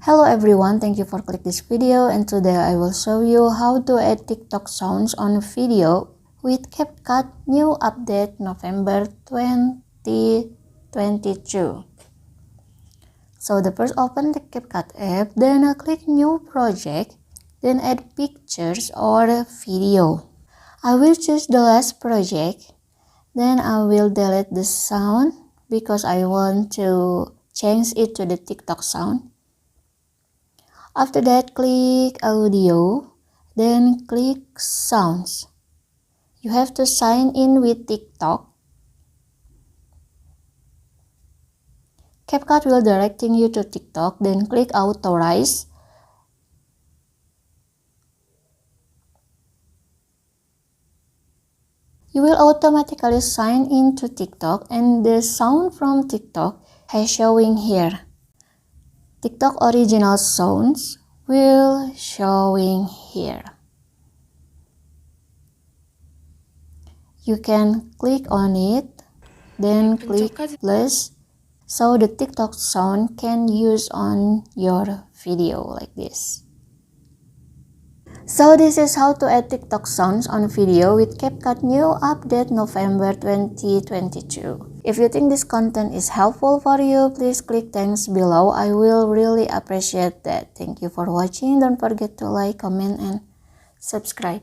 Hello everyone, thank you for clicking this video, and today I will show you how to add TikTok sounds on video with CapCut new update November 2022. So the first open the CapCut app, then click new project, then add pictures or video. I will choose the last project, then I will delete the sound because I want to change it to the TikTok sound. After that, click audio, then click sounds. You have to sign in with TikTok. CapCut will directing you to TikTok, then click authorize. You will automatically sign in to TikTok, and the sound from TikTok is showing here. TikTok original sounds will showing here. You can click on it, then click plus, so the TikTok sound can use on your video like this. So this is how to add TikTok sounds on video with CapCut new update November 2022. If you think this content is helpful for you, please click thanks below. I will really appreciate that. Thank you for watching. Don't forget to like, comment, and subscribe.